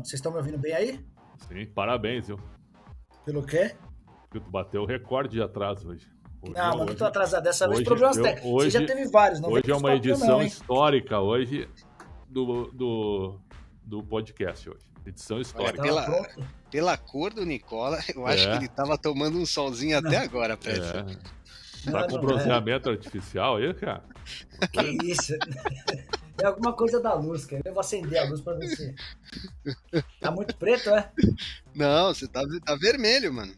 Vocês estão me ouvindo bem aí? Sim, parabéns, viu? Pelo quê? Porque tu bateu o recorde de atraso hoje. Não, mas não tô atrasado. Dessa vez problemas técnicos. Você já teve vários, não vem Hoje é com os uma papinhos edição não, hein? histórica hoje do podcast hoje. Edição histórica. Pela cor do Nicola, eu acho que ele tava tomando um solzinho até agora, Prédio. Tá com bronzeamento artificial aí, cara? Que isso? É alguma coisa da luz, cara. Eu vou acender a luz pra ver se... Tá muito preto, é? Não, você tá vermelho, mano.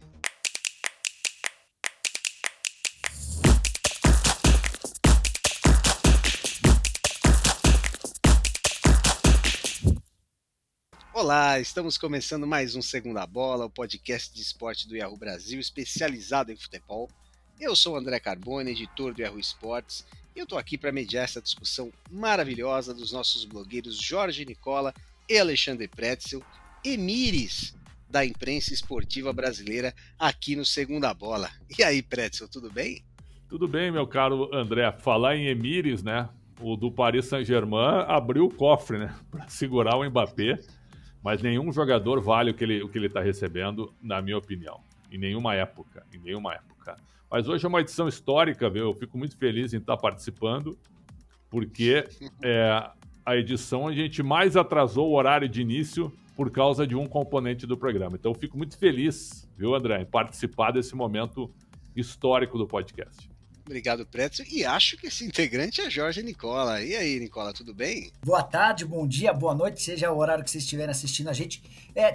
Olá, estamos começando mais um Segunda Bola, o podcast de esporte do Yahoo Brasil, especializado em futebol. Eu sou o André Carbone, editor do Yahoo Esportes, e eu tô aqui para mediar essa discussão maravilhosa dos nossos blogueiros Jorge Nicola e Alexandre Pretzel, emires da imprensa esportiva brasileira aqui no Segunda Bola. E aí, Pretzel, tudo bem? Tudo bem, meu caro André. Falar em emires, né? O do Paris Saint-Germain abriu o cofre, né? Para segurar o Mbappé. Mas nenhum jogador vale o que ele está recebendo, na minha opinião. Em nenhuma época. Mas hoje é uma edição histórica, viu? Eu fico muito feliz em estar participando, porque é a edição onde a gente mais atrasou o horário de início por causa de um componente do programa. Então eu fico muito feliz, viu, André, em participar desse momento histórico do podcast. Obrigado, Pretzel. E acho que esse integrante é Jorge Nicola. E aí, Nicola, tudo bem? Boa tarde, bom dia, boa noite, seja o horário que vocês estiverem assistindo a gente.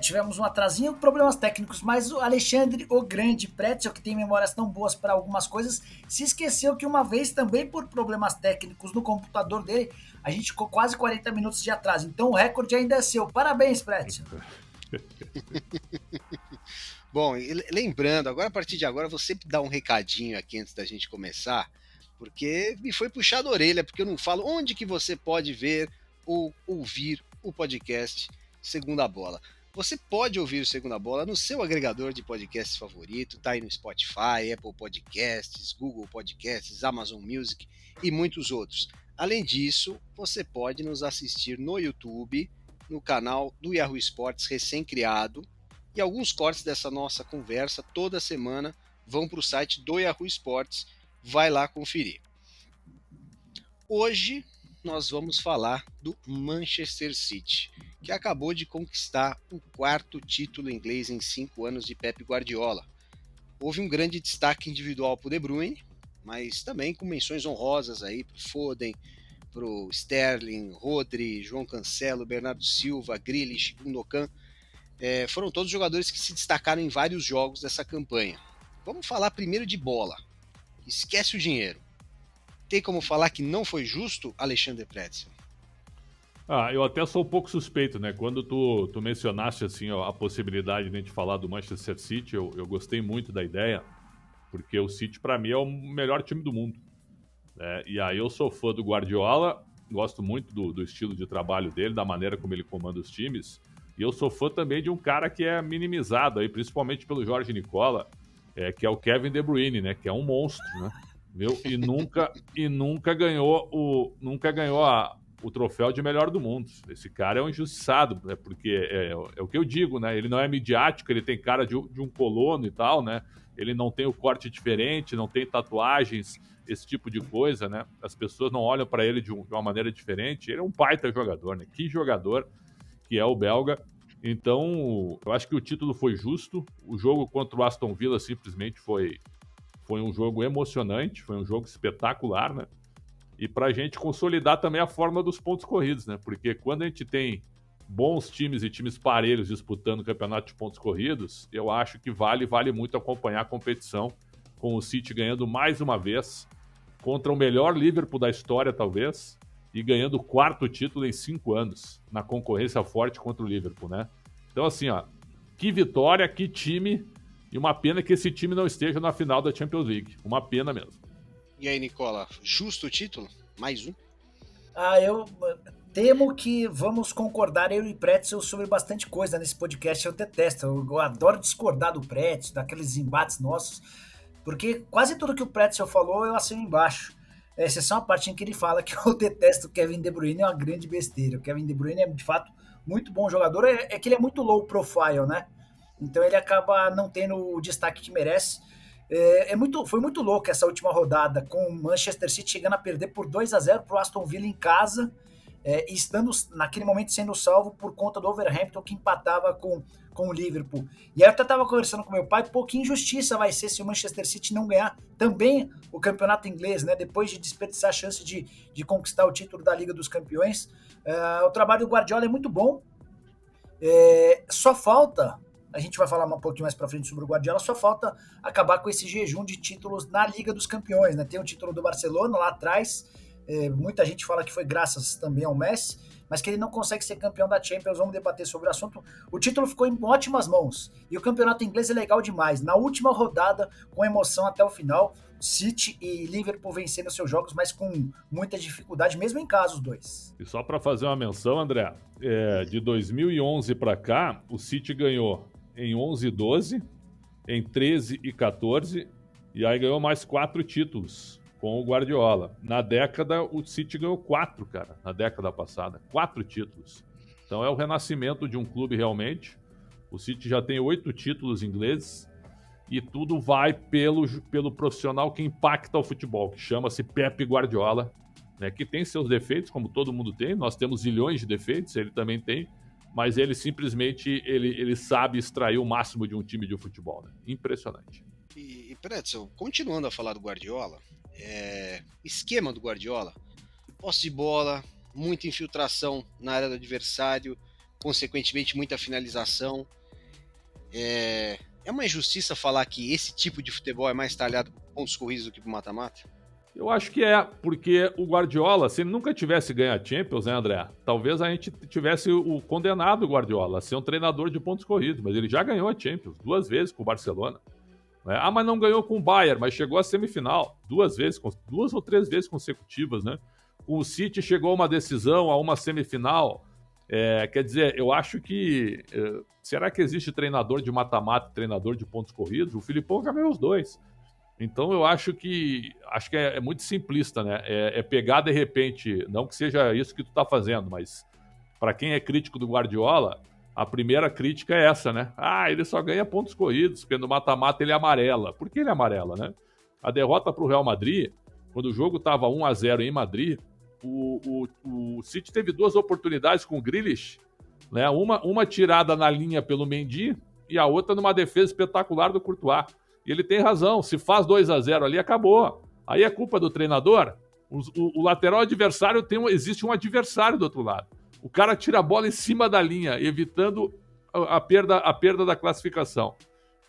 Tivemos um atrasinho, problemas técnicos, mas o Alexandre, o grande Pretzel, que tem memórias tão boas para algumas coisas, se esqueceu que uma vez também por problemas técnicos no computador dele, a gente ficou quase 40 minutos de atraso. Então o recorde ainda é seu. Parabéns, Pretzel. Bom, lembrando, agora a partir de agora, vou sempre dar um recadinho aqui antes da gente começar, porque me foi puxado a orelha, porque eu não falo onde que você pode ver ou ouvir o podcast Segunda Bola. Você pode ouvir o Segunda Bola no seu agregador de podcasts favorito, tá aí no Spotify, Apple Podcasts, Google Podcasts, Amazon Music e muitos outros. Além disso, você pode nos assistir no YouTube, no canal do Yahoo Esportes recém-criado, e alguns cortes dessa nossa conversa toda semana vão para o site do Yahoo Esportes. Vai lá conferir. Hoje nós vamos falar do Manchester City, que acabou de conquistar o 4º título inglês em 5 anos de Pep Guardiola. Houve um grande destaque individual para o De Bruyne, mas também com menções honrosas aí para o Foden, para o Sterling, Rodri, João Cancelo, Bernardo Silva, Grealish, Gundogan. Foram todos jogadores que se destacaram em vários jogos dessa campanha. Vamos falar primeiro de bola. Esquece o dinheiro. Tem como falar que não foi justo, Alexandre Pretzel? Eu até sou um pouco suspeito, né? Quando tu mencionaste assim, a possibilidade de a gente falar do Manchester City, eu gostei muito da ideia, porque o City, para mim, é o melhor time do mundo. E aí eu sou fã do Guardiola, gosto muito do estilo de trabalho dele, da maneira como ele comanda os times. E eu sou fã também de um cara que é minimizado, aí, principalmente pelo Jorge Nicola, que é o Kevin De Bruyne, né? Que é um monstro, né? Viu? E nunca ganhou o troféu de melhor do mundo. Esse cara é um injustiçado, né? Porque é o que eu digo, né? Ele não é midiático, ele tem cara de um colono e tal, né? Ele não tem o corte diferente, não tem tatuagens, esse tipo de coisa, né? As pessoas não olham para ele de uma maneira diferente. Ele é um baita jogador, né? Que jogador que é o belga. Então, eu acho que o título foi justo. O jogo contra o Aston Villa simplesmente foi um jogo emocionante, foi um jogo espetacular, né? E pra gente consolidar também a forma dos pontos corridos, né? Porque quando a gente tem bons times e times parelhos disputando o campeonato de pontos corridos, eu acho que vale muito acompanhar a competição, com o City ganhando mais uma vez contra o melhor Liverpool da história, talvez, e ganhando o 4º título em 5 anos, na concorrência forte contra o Liverpool, né? Então, assim, que vitória, que time, e uma pena que esse time não esteja na final da Champions League. Uma pena mesmo. E aí, Nicola, justo o título? Mais um? Eu temo que vamos concordar, eu e Pretzel, sobre bastante coisa nesse podcast. Eu detesto, eu adoro discordar do Pretzel, daqueles embates nossos, porque quase tudo que o Pretzel falou eu assino embaixo. Exceção a parte em que ele fala que eu detesto o Kevin De Bruyne, é uma grande besteira. O Kevin De Bruyne é, de fato, muito bom jogador, é que ele é muito low profile, né? Então ele acaba não tendo o destaque que merece. Foi muito louco essa última rodada, com o Manchester City chegando a perder por 2-0 para o Aston Villa em casa, e estando naquele momento sendo salvo por conta do Wolverhampton, que empatava com o Liverpool. E aí eu até estava conversando com meu pai, pouquinho injustiça vai ser se o Manchester City não ganhar também o campeonato inglês, né? Depois de desperdiçar a chance de conquistar o título da Liga dos Campeões. O trabalho do Guardiola é muito bom, só falta, a gente vai falar um pouquinho mais pra frente sobre o Guardiola, só falta acabar com esse jejum de títulos na Liga dos Campeões, né? Tem o título do Barcelona lá atrás, muita gente fala que foi graças também ao Messi, mas que ele não consegue ser campeão da Champions, vamos debater sobre o assunto. O título ficou em ótimas mãos, e o campeonato inglês é legal demais. Na última rodada, com emoção até o final, City e Liverpool vencendo seus jogos, mas com muita dificuldade, mesmo em casa os dois. E só para fazer uma menção, André, de 2011 para cá, o City ganhou em 11 e 12, em 13 e 14, e aí ganhou mais 4 títulos com o Guardiola. Na década, o City ganhou 4, cara, na década passada. 4 títulos. Então é o renascimento de um clube realmente. O City já tem 8 títulos ingleses e tudo vai pelo profissional que impacta o futebol, que chama-se Pep Guardiola, né, que tem seus defeitos, como todo mundo tem. Nós temos zilhões de defeitos, ele também tem, mas ele simplesmente ele sabe extrair o máximo de um time de futebol. Né? Impressionante. E Pretzel, continuando a falar do Guardiola, esquema do Guardiola, posse de bola, muita infiltração na área do adversário, consequentemente muita finalização. É uma injustiça falar que esse tipo de futebol é mais talhado por pontos corridos do que por mata-mata? Eu acho que porque o Guardiola, se ele nunca tivesse ganho a Champions, né, André? Talvez a gente tivesse o condenado Guardiola a ser um treinador de pontos corridos, mas ele já ganhou a Champions 2 vezes com o Barcelona. Mas não ganhou com o Bayern, mas chegou à semifinal 2 ou 3 vezes consecutivas, né? O City chegou a uma decisão, a uma semifinal. Quer dizer, eu acho que... será que existe treinador de mata-mata e treinador de pontos corridos? O Filipão já ganhou os 2. Então eu acho que é muito simplista, né? Pegar de repente, não que seja isso que tu tá fazendo, mas para quem é crítico do Guardiola, a primeira crítica é essa, né? Ele só ganha pontos corridos, porque no mata-mata ele amarela. Por que ele amarela, né? A derrota para o Real Madrid, quando o jogo estava 1-0 em Madrid, o City teve 2 oportunidades com o Grealish, né? Uma tirada na linha pelo Mendy e a outra numa defesa espetacular do Courtois. E ele tem razão, se faz 2-0 ali, acabou. Aí é culpa do treinador. O lateral adversário existe um adversário do outro lado. O cara tira a bola em cima da linha, evitando a perda da classificação.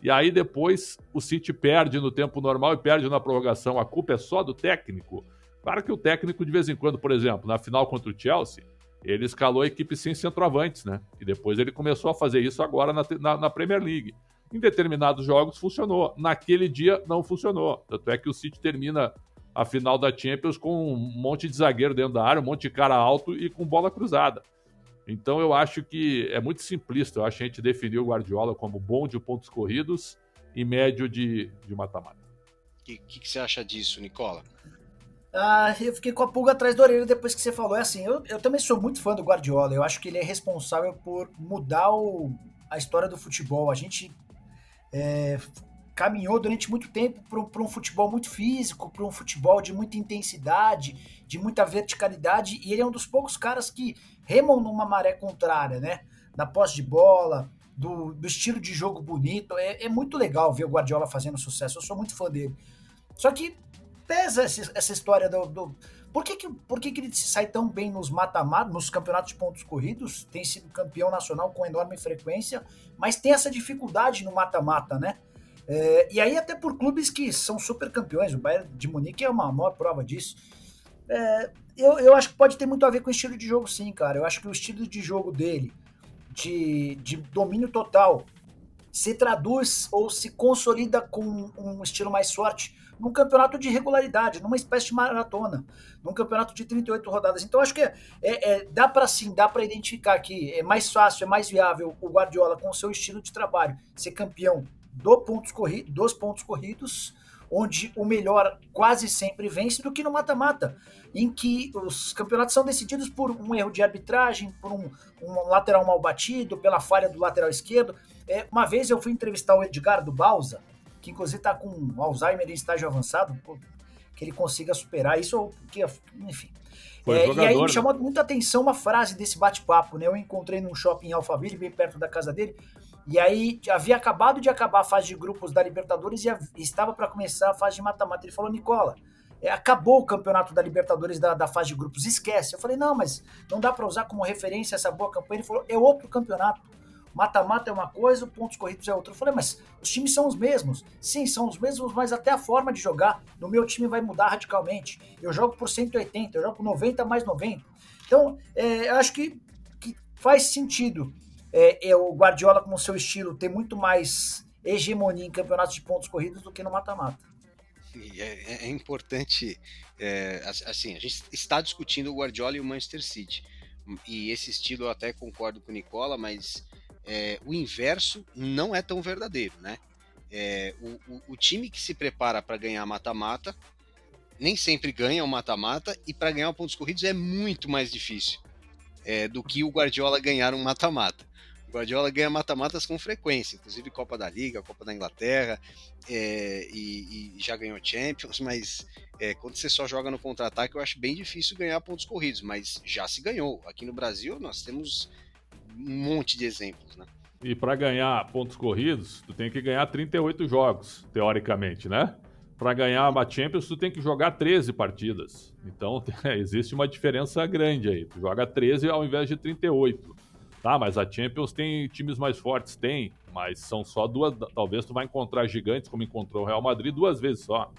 E aí depois o City perde no tempo normal e perde na prorrogação. A culpa é só do técnico? Claro que o técnico, de vez em quando, por exemplo, na final contra o Chelsea, ele escalou a equipe sem centroavantes, né? E depois ele começou a fazer isso agora na Premier League. Em determinados jogos funcionou. Naquele dia não funcionou. Tanto é que o City termina a final da Champions com um monte de zagueiro dentro da área, um monte de cara alto e com bola cruzada. Então eu acho que é muito simplista. Eu acho que a gente definiu o Guardiola como bom de pontos corridos e médio de mata-mata. O que você acha disso, Nicola? Eu fiquei com a pulga atrás da orelha depois que você falou. Eu também sou muito fã do Guardiola. Eu acho que ele é responsável por mudar a história do futebol. A gente caminhou durante muito tempo para um futebol muito físico, para um futebol de muita intensidade, de muita verticalidade, e ele é um dos poucos caras que remam numa maré contrária, né? Na posse de bola, do estilo de jogo bonito. É muito legal ver o Guardiola fazendo sucesso, eu sou muito fã dele. Só que pesa essa história do por que ele se sai tão bem nos mata-mata, nos campeonatos de pontos corridos, tem sido campeão nacional com enorme frequência, mas tem essa dificuldade no mata-mata, né? E aí até por clubes que são super campeões, o Bayern de Munique é uma maior prova disso. Eu acho que pode ter muito a ver com o estilo de jogo, sim, cara. Eu acho que o estilo de jogo dele, de domínio total, se traduz ou se consolida com um estilo mais forte num campeonato de regularidade, numa espécie de maratona, num campeonato de 38 rodadas. Então acho que dá para identificar que é mais fácil, é mais viável o Guardiola com o seu estilo de trabalho ser campeão dos pontos corridos, onde o melhor quase sempre vence, do que no mata-mata, em que os campeonatos são decididos por um erro de arbitragem, por um lateral mal batido, pela falha do lateral esquerdo. Uma vez eu fui entrevistar o Edgar do Balsa, que inclusive está com Alzheimer em estágio avançado, que ele consiga superar isso, porque, enfim. E aí me chamou muita atenção uma frase desse bate-papo, né? Eu encontrei num shopping em Alphaville, bem perto da casa dele, e aí havia acabado de acabar a fase de grupos da Libertadores e estava para começar a fase de mata-mata. Ele falou: Nicola, acabou o campeonato da Libertadores da fase de grupos, esquece. Eu falei: não, mas não dá para usar como referência essa boa campanha. Ele falou: é outro campeonato. Mata-mata é uma coisa, pontos corridos é outra. Eu falei: mas os times são os mesmos. Sim, são os mesmos, mas até a forma de jogar no meu time vai mudar radicalmente. Eu jogo por 180, eu jogo por 90 mais 90. Então, eu acho que faz sentido o Guardiola, com o seu estilo, ter muito mais hegemonia em campeonatos de pontos corridos do que no mata-mata. É importante, assim, a gente está discutindo o Guardiola e o Manchester City, e esse estilo eu até concordo com o Nicola, mas o inverso não é tão verdadeiro, né? O time que se prepara para ganhar mata-mata nem sempre ganha o mata-mata, e para ganhar pontos corridos é muito mais difícil do que o Guardiola ganhar um mata-mata. O Guardiola ganha mata-matas com frequência, inclusive Copa da Liga, Copa da Inglaterra, e já ganhou Champions, mas quando você só joga no contra-ataque, eu acho bem difícil ganhar pontos corridos, mas já se ganhou. Aqui no Brasil nós temos um monte de exemplos, né? E para ganhar pontos corridos, tu tem que ganhar 38 jogos, teoricamente, né? Para ganhar a Champions, tu tem que jogar 13 partidas. Então, existe uma diferença grande aí. Tu joga 13 ao invés de 38. Tá, mas a Champions tem times mais fortes? Tem, mas são só duas. Talvez tu vai encontrar gigantes, como encontrou o Real Madrid, 2 vezes só.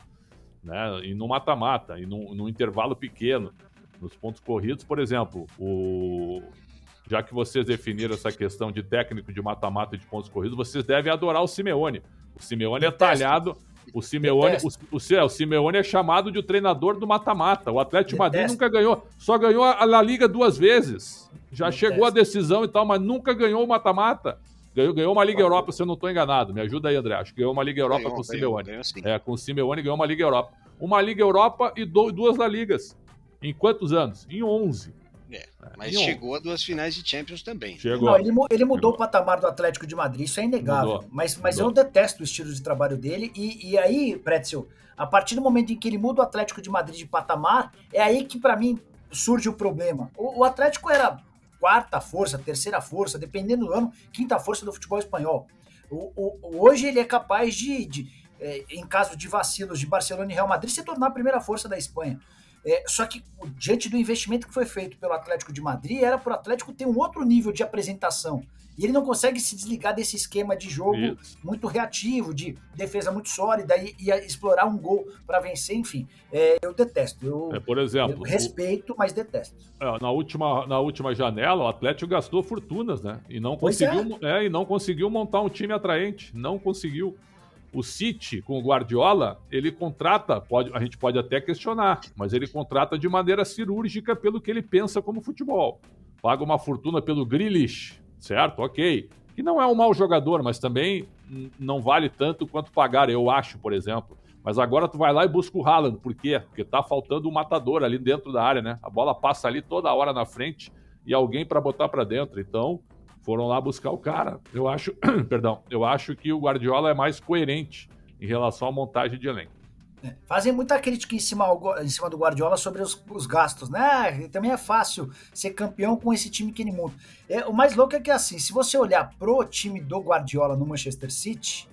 Né? E no mata-mata, e num intervalo pequeno. Nos pontos corridos, por exemplo, já que vocês definiram essa questão de técnico de mata-mata e de pontos corridos, vocês devem adorar o Simeone. O Simeone é talhado. O Simeone é chamado de o treinador do mata-mata. O Atlético de Madrid nunca ganhou. Só ganhou a La Liga 2 vezes. Já chegou a decisão e tal, mas nunca ganhou o mata-mata. Ganhou uma Liga Europa, se eu não estou enganado. Me ajuda aí, André. Acho que ganhou uma Liga Europa com o Simeone. Com o Simeone ganhou uma Liga Europa. Uma Liga Europa e 2 La Ligas. Em quantos anos? Em 11. Mas chegou a 2 finais de Champions também. Não, ele mudou o patamar do Atlético de Madrid, isso é inegável. Mas eu detesto o estilo de trabalho dele. E aí, Pretzel, a partir do momento em que ele muda o Atlético de Madrid de patamar, é aí que, para mim, surge o problema. O Atlético era 4ª força, 3ª força, dependendo do ano, 5ª força do futebol espanhol. Hoje ele é capaz de, em caso de vacilos de Barcelona e Real Madrid, se tornar a 1ª força da Espanha. Só que, diante do investimento que foi feito pelo Atlético de Madrid, era para o Atlético ter um outro nível de apresentação. E ele não consegue se desligar desse esquema de jogo muito reativo, de defesa muito sólida e explorar um gol para vencer, enfim. Eu detesto. Por exemplo, eu respeito, mas detesto. Na última janela, o Atlético gastou fortunas, né? E não conseguiu montar um time atraente. Não conseguiu. O City, com o Guardiola, ele contrata, a gente pode até questionar, mas ele contrata de maneira cirúrgica pelo que ele pensa como futebol. Paga uma fortuna pelo Grealish, certo? Ok. Que não é um mau jogador, mas também não vale tanto quanto pagar, eu acho, por exemplo. Mas agora tu vai lá e busca o Haaland. Por quê? Porque tá faltando um matador ali dentro da área, né? A bola passa ali toda hora na frente e alguém para botar para dentro. Então, foram lá buscar o cara. Eu acho que o Guardiola é mais coerente em relação à montagem de elenco. Fazem muita crítica em cima do Guardiola sobre os gastos, né? Também é fácil ser campeão com esse time que ele monta. O mais louco é que, assim, se você olhar pro time do Guardiola no Manchester City,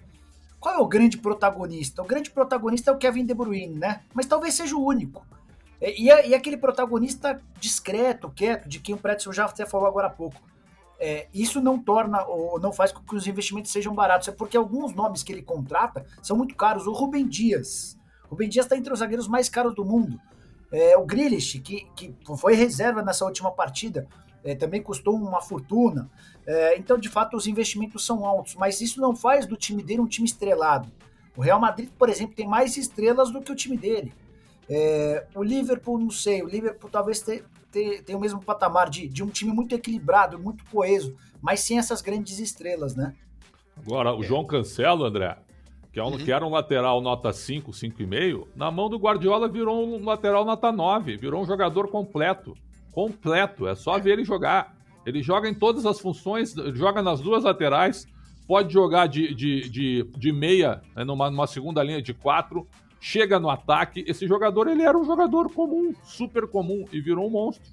qual é o grande protagonista? O grande protagonista é o Kevin De Bruyne, né? Mas talvez seja o único. E aquele protagonista discreto, quieto, de quem o Pretzel já até falou agora há pouco. Isso não torna ou não faz com que os investimentos sejam baratos. É porque alguns nomes que ele contrata são muito caros. O Rúben Dias está entre os zagueiros mais caros do mundo. O Grealish, que foi reserva nessa última partida, também custou uma fortuna. Então, de fato, os investimentos são altos, mas isso não faz do time dele um time estrelado. O Real Madrid, por exemplo, tem mais estrelas do que o time dele. O Liverpool, não sei, o Liverpool talvez tenha o mesmo patamar de um time muito equilibrado, muito coeso, mas sem essas grandes estrelas, né? Agora, o João Cancelo, André, que era um lateral nota 5, 5,5, na mão do Guardiola virou um lateral nota 9, virou um jogador completo. Completo, é só ver ele jogar. Ele joga em todas as funções, joga nas duas laterais, pode jogar de meia, né, numa segunda linha de 4, chega no ataque. Esse jogador, ele era um jogador comum, super comum, e virou um monstro.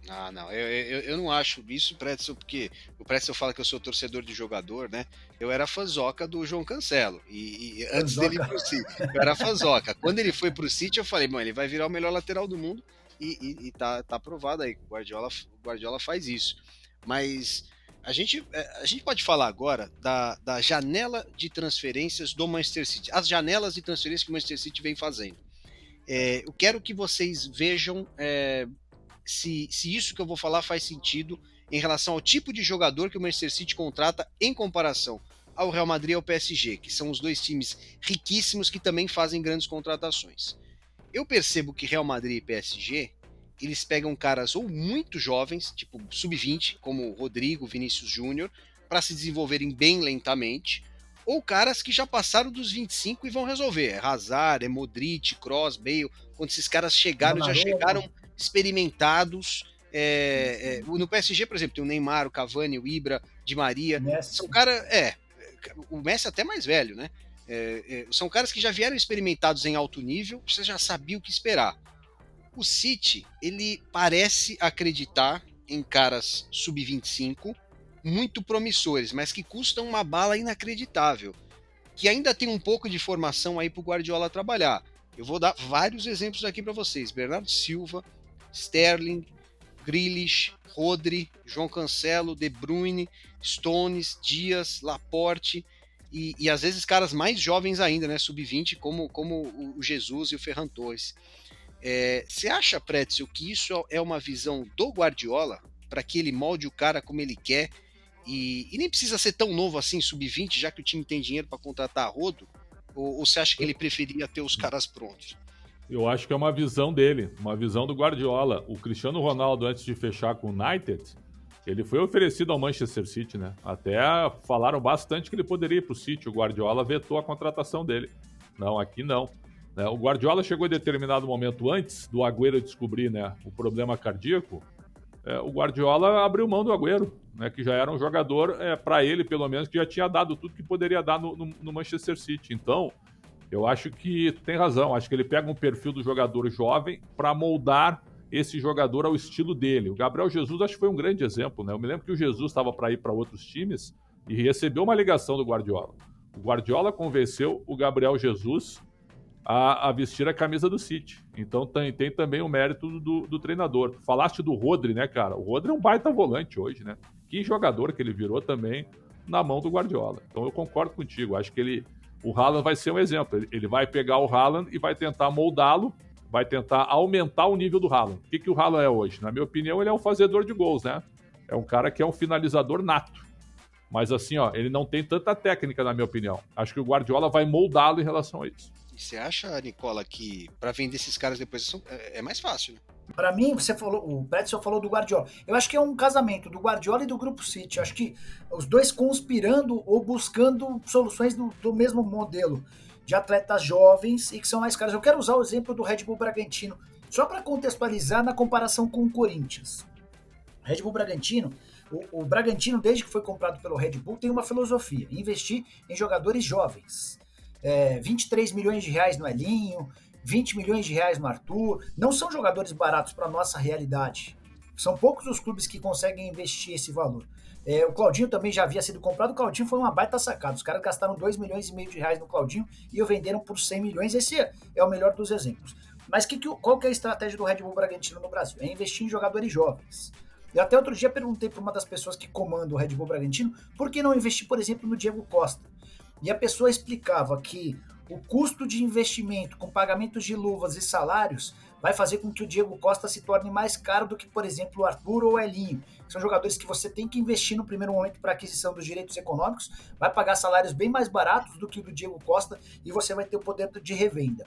Ah, não, eu não acho isso, Pretzel, porque o Pretzel fala que eu sou torcedor de jogador, né? Eu era fãzoca do João Cancelo, e antes dele ir pro City, eu era fãzoca. Quando ele foi pro City, eu falei, mano, ele vai virar o melhor lateral do mundo, e tá aprovado aí, o Guardiola faz isso. Mas a gente pode falar agora da janela de transferências do Manchester City, as janelas de transferências que o Manchester City vem fazendo. Eu quero que vocês vejam se isso que eu vou falar faz sentido em relação ao tipo de jogador que o Manchester City contrata em comparação ao Real Madrid e ao PSG, que são os dois times riquíssimos que também fazem grandes contratações. Eu percebo que Real Madrid e PSG, eles pegam caras ou muito jovens, tipo sub-20, como Rodrigo, Vinícius Júnior, para se desenvolverem bem lentamente, ou caras que já passaram dos 25 e vão resolver. É Hazard, é Modric, Kroos, Bale. Quando esses caras chegaram, já chegaram experimentados. No PSG, por exemplo, tem o Neymar, o Cavani, o Ibra, Di Maria. Messi. São caras... o Messi até mais velho, né? São caras que já vieram experimentados em alto nível, você já sabia o que esperar. O City, ele parece acreditar em caras sub-25 muito promissores, mas que custam uma bala inacreditável, que ainda tem um pouco de formação aí pro Guardiola trabalhar. Eu vou dar vários exemplos aqui para vocês. Bernardo Silva, Sterling, Grealish, Rodri, João Cancelo, De Bruyne, Stones, Dias, Laporte e às vezes caras mais jovens ainda, né, sub-20, como o Jesus e o Ferran Torres. Você acha, Pretzel, que isso é uma visão do Guardiola para que ele molde o cara como ele quer e nem precisa ser tão novo assim, sub-20, já que o time tem dinheiro para contratar a rodo? Ou você acha que ele preferia ter os caras prontos? Eu acho que é uma visão dele, uma visão do Guardiola. O Cristiano Ronaldo, antes de fechar com o United, ele foi oferecido ao Manchester City, né? Até falaram bastante que ele poderia ir para o City. O Guardiola vetou a contratação dele. Não, aqui não. O Guardiola chegou em determinado momento, antes do Agüero descobrir, né, o problema cardíaco. O Guardiola abriu mão do Agüero, né, que já era um jogador, para ele pelo menos, que já tinha dado tudo que poderia dar no Manchester City. Então, eu acho que tu tem razão. Acho que ele pega um perfil do jogador jovem para moldar esse jogador ao estilo dele. O Gabriel Jesus acho que foi um grande exemplo, né? Eu me lembro que o Jesus estava para ir para outros times e recebeu uma ligação do Guardiola. O Guardiola convenceu o Gabriel Jesus a vestir a camisa do City. Então tem também o mérito do treinador. Falaste do Rodri, né, cara? O Rodri é um baita volante hoje, né? Que jogador que ele virou também na mão do Guardiola. Então eu concordo contigo. Acho que o Haaland vai ser um exemplo. Ele vai pegar o Haaland e vai tentar moldá-lo, vai tentar aumentar o nível do Haaland. O que o Haaland é hoje? Na minha opinião, ele é um fazedor de gols, né? É um cara que é um finalizador nato. Mas assim, ele não tem tanta técnica, na minha opinião. Acho que o Guardiola vai moldá-lo em relação a isso. E você acha, Nicola, que para vender esses caras depois é mais fácil, né? Para mim, o Pretzel falou do Guardiola. Eu acho que é um casamento do Guardiola e do Grupo City. Eu acho que os dois conspirando ou buscando soluções do mesmo modelo de atletas jovens e que são mais caros. Eu quero usar o exemplo do Red Bull Bragantino, só para contextualizar na comparação com o Corinthians. Red Bull Bragantino, o Bragantino, desde que foi comprado pelo Red Bull, tem uma filosofia: investir em jogadores jovens. 23 milhões de reais no Elinho, 20 milhões de reais no Arthur. Não são jogadores baratos para a nossa realidade. São poucos os clubes que conseguem investir esse valor. O Claudinho também já havia sido comprado. O Claudinho foi uma baita sacada. Os caras gastaram 2 milhões e meio de reais no Claudinho e o venderam por 100 milhões. Esse é o melhor dos exemplos. Mas qual que é a estratégia do Red Bull Bragantino no Brasil? É investir em jogadores jovens. Eu até outro dia perguntei para uma das pessoas que comanda o Red Bull Bragantino por que não investir, por exemplo, no Diego Costa. E a pessoa explicava que o custo de investimento com pagamentos de luvas e salários vai fazer com que o Diego Costa se torne mais caro do que, por exemplo, o Arthur ou o Elinho. São jogadores que você tem que investir no primeiro momento para aquisição dos direitos econômicos, vai pagar salários bem mais baratos do que o do Diego Costa e você vai ter o poder de revenda.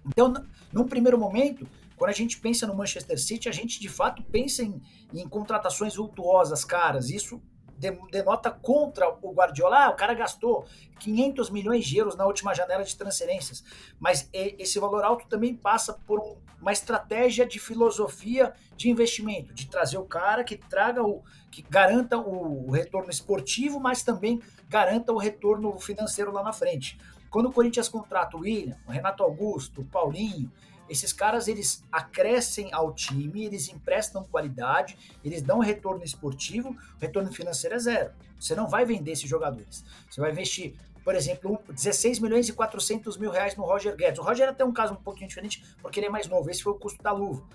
Então, num primeiro momento, quando a gente pensa no Manchester City, a gente de fato pensa em contratações vultuosas, caras. Isso denota contra o Guardiola. O cara gastou 500 milhões de euros na última janela de transferências, mas esse valor alto também passa por uma estratégia de filosofia de investimento, de trazer o cara que que garanta o retorno esportivo, mas também garanta o retorno financeiro lá na frente. Quando o Corinthians contrata o William, o Renato Augusto, o Paulinho, esses caras, eles acrescem ao time, eles emprestam qualidade, eles dão retorno esportivo, o retorno financeiro é zero. Você não vai vender esses jogadores. Você vai investir, por exemplo, 16 milhões e 400 mil reais no Roger Guedes. O Roger até um caso um pouquinho diferente, porque ele é mais novo. Esse foi o custo da luva.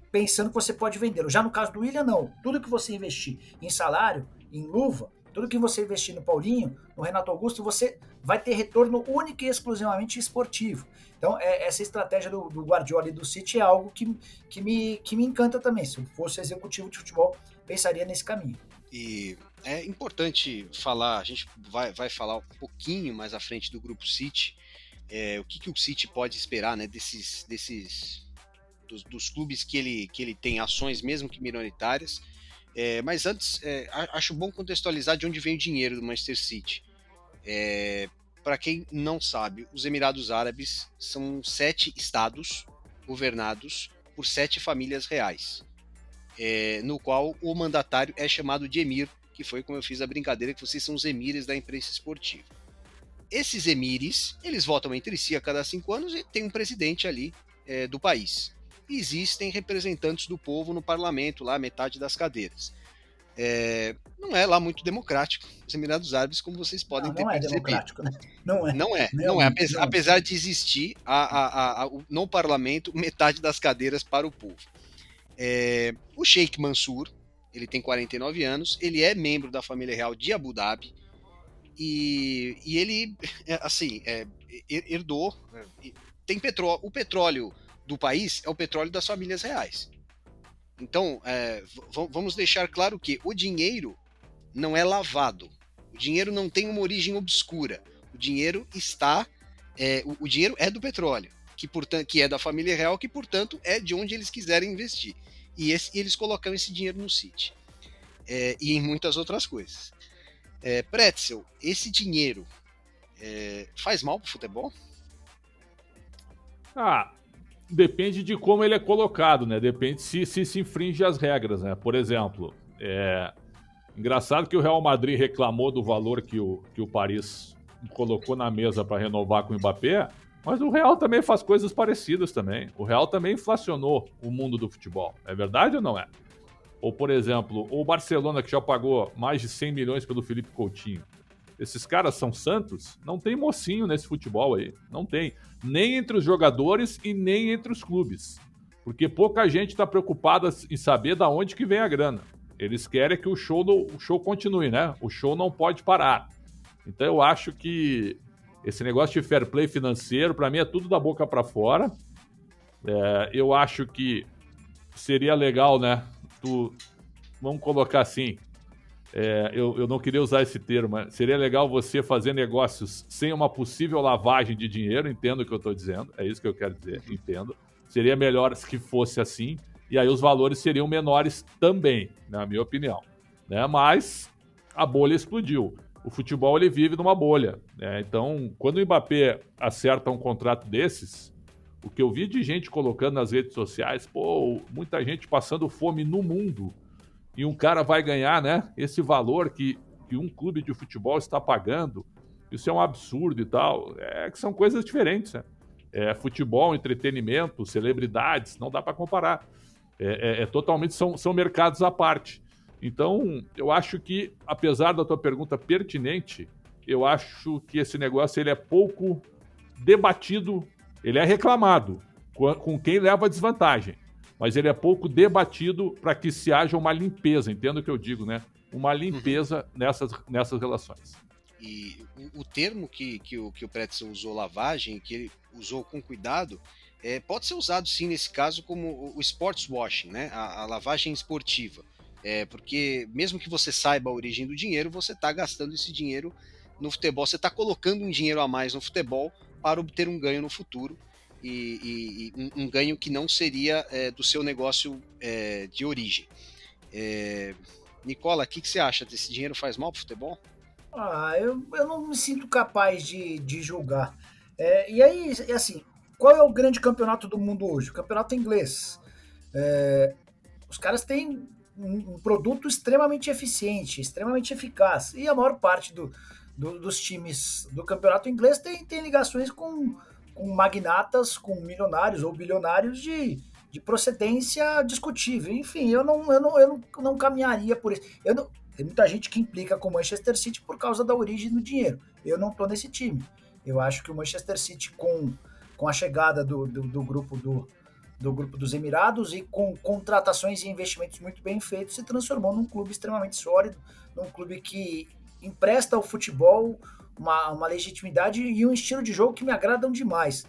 Pensando que você pode vendê-lo. Já no caso do William, não. Tudo que você investir em salário, em luva, tudo que você investir no Paulinho, no Renato Augusto, você vai ter retorno único e exclusivamente esportivo. Então, essa estratégia do Guardiola e do City é algo que me encanta também. Se eu fosse executivo de futebol, pensaria nesse caminho. E é importante falar, a gente vai falar um pouquinho mais à frente do Grupo City, o que o City pode esperar, né, dos clubes que ele tem ações, mesmo que minoritárias. Mas antes, acho bom contextualizar de onde vem o dinheiro do Manchester City. Para quem não sabe, os Emirados Árabes são 7 estados governados por 7 famílias reais, no qual o mandatário é chamado de emir, que foi como eu fiz a brincadeira, que vocês são os emires da imprensa esportiva. Esses emires, eles votam entre si a cada 5 anos e tem um presidente ali do país. Existem representantes do povo no parlamento, lá metade das cadeiras. Não é lá muito democrático os Emirados Árabes, como vocês podem ter percebido. Democrático, né? Não é. Apesar de existir no parlamento metade das cadeiras para o povo. O Sheikh Mansour, ele tem 49 anos, ele é membro da família real de Abu Dhabi e ele, herdou, tem petróleo, o petróleo do país é o petróleo das famílias reais. Então, vamos deixar claro que o dinheiro não é lavado. O dinheiro não tem uma origem obscura. O dinheiro o dinheiro é do petróleo, que é da família real, que, portanto, é de onde eles quiserem investir. E eles colocam esse dinheiro no City. E em muitas outras coisas. Pretzel, esse dinheiro faz mal pro futebol? Depende de como ele é colocado, né? Depende se infringe as regras, né? Por exemplo, engraçado que o Real Madrid reclamou do valor que o Paris colocou na mesa para renovar com o Mbappé, mas o Real também faz coisas parecidas também. O Real também inflacionou o mundo do futebol. É verdade ou não é? Ou, por exemplo, o Barcelona, que já pagou mais de 100 milhões pelo Felipe Coutinho. Esses caras são santos? Não tem mocinho nesse futebol aí. Não tem. Nem entre os jogadores e nem entre os clubes. Porque pouca gente está preocupada em saber de onde que vem a grana. Eles querem que o show continue, né? O show não pode parar. Então eu acho que esse negócio de fair play financeiro, para mim, é tudo da boca para fora. Eu acho que seria legal, né? Vamos colocar assim. Eu não queria usar esse termo, mas seria legal você fazer negócios sem uma possível lavagem de dinheiro, entendo o que eu estou dizendo, é isso que eu quero dizer, entendo. Seria melhor que fosse assim, e aí os valores seriam menores também, na minha opinião. Né? Mas a bolha explodiu. O futebol ele vive numa bolha. Né? Então, quando o Mbappé acerta um contrato desses, o que eu vi de gente colocando nas redes sociais, muita gente passando fome no mundo, e um cara vai ganhar, né, esse valor que um clube de futebol está pagando. Isso é um absurdo e tal. Que são coisas diferentes, né? Futebol, entretenimento, celebridades, não dá para comparar. Totalmente, são mercados à parte. Então, eu acho que, apesar da tua pergunta pertinente, eu acho que esse negócio ele é pouco debatido, ele é reclamado com quem leva desvantagem. Mas ele é pouco debatido para que se haja uma limpeza, entendo o que eu digo, né? Uma limpeza nessas relações. E o termo que o Pretzel usou, lavagem, que ele usou com cuidado, pode ser usado sim nesse caso como o sports washing, né? A lavagem esportiva. Porque mesmo que você saiba a origem do dinheiro, você está gastando esse dinheiro no futebol, você está colocando um dinheiro a mais no futebol para obter um ganho no futuro. E um ganho que não seria do seu negócio de origem. Nicola, o que você acha? Esse dinheiro faz mal pro futebol? Eu não me sinto capaz de julgar. E aí, assim, qual é o grande campeonato do mundo hoje? O campeonato inglês. Os caras têm um produto extremamente eficiente, extremamente eficaz. E a maior parte dos times do campeonato inglês tem ligações com magnatas, com milionários ou bilionários de procedência discutível. Enfim, eu não caminharia por isso. Tem muita gente que implica com o Manchester City por causa da origem do dinheiro. Eu não estou nesse time. Eu acho que o Manchester City, com a chegada do grupo dos Emirados e com contratações e investimentos muito bem feitos, se transformou num clube extremamente sólido, num clube que empresta ao futebol uma legitimidade e um estilo de jogo que me agradam demais.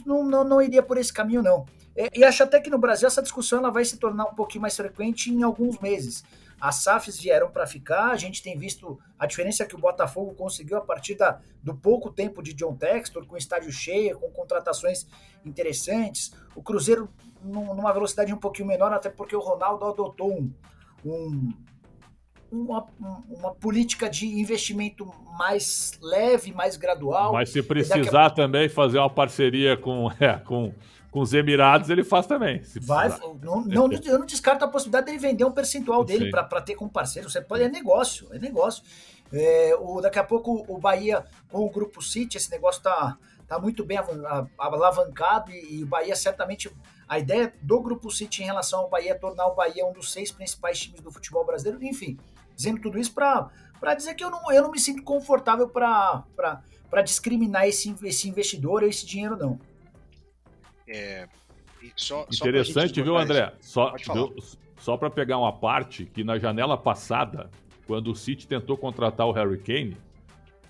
Não iria por esse caminho, não. E acho até que no Brasil essa discussão ela vai se tornar um pouquinho mais frequente em alguns meses. As SAFs vieram para ficar, a gente tem visto a diferença que o Botafogo conseguiu a partir do pouco tempo de John Textor, com estádio cheio, com contratações interessantes. O Cruzeiro numa velocidade um pouquinho menor, até porque o Ronaldo adotou uma política de investimento mais leve, mais gradual. Mas se precisar também fazer uma parceria com os Emirados, ele faz também. Eu não descarto a possibilidade dele vender um percentual dele para ter como parceiro. Você pode, é negócio. Daqui a pouco o Bahia com o Grupo City, esse negócio tá muito bem alavancado e o Bahia certamente. A ideia do Grupo City em relação ao Bahia é tornar o Bahia um dos 6 principais times do futebol brasileiro. Enfim, dizendo tudo isso para dizer que eu não me sinto confortável para discriminar esse investidor ou esse dinheiro, não. Interessante, viu, André? Só para pegar uma parte, que na janela passada, quando o City tentou contratar o Harry Kane,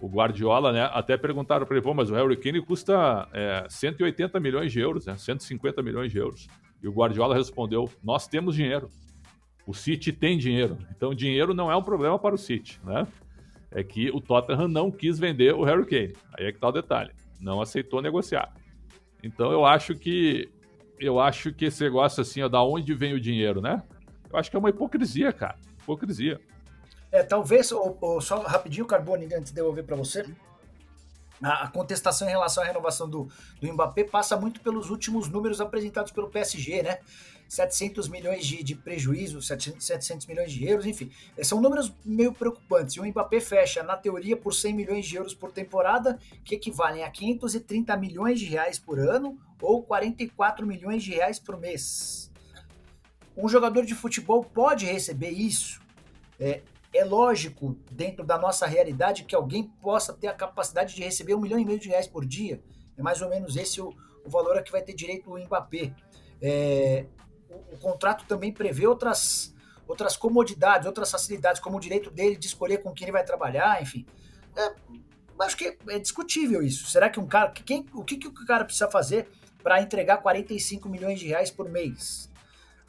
o Guardiola, né, até perguntaram para ele, pô, mas o Harry Kane custa 180 milhões de euros, né, 150 milhões de euros. E o Guardiola respondeu, nós temos dinheiro. O City tem dinheiro. Então, dinheiro não é um problema para o City, né? É que o Tottenham não quis vender o Harry Kane. Aí é que tá o detalhe. Não aceitou negociar. Então, eu acho que esse negócio assim, ó, da onde vem o dinheiro, né? Eu acho que é uma hipocrisia, cara. Hipocrisia. Talvez, só rapidinho, Carbone, antes de devolver para você, a contestação em relação à renovação do Mbappé passa muito pelos últimos números apresentados pelo PSG, né? 700 milhões de prejuízo, 700 milhões de euros, enfim. São números meio preocupantes. E o Mbappé fecha, na teoria, por 100 milhões de euros por temporada, que equivalem a 530 milhões de reais por ano ou 44 milhões de reais por mês. Um jogador de futebol pode receber isso? É lógico, dentro da nossa realidade, que alguém possa ter a capacidade de receber 1,5 milhão de reais por dia. É mais ou menos esse o valor a que vai ter direito o Mbappé. O contrato também prevê outras comodidades, outras facilidades, como o direito dele de escolher com quem ele vai trabalhar, enfim. Acho que é discutível isso. Será que o que o cara precisa fazer para entregar 45 milhões de reais por mês?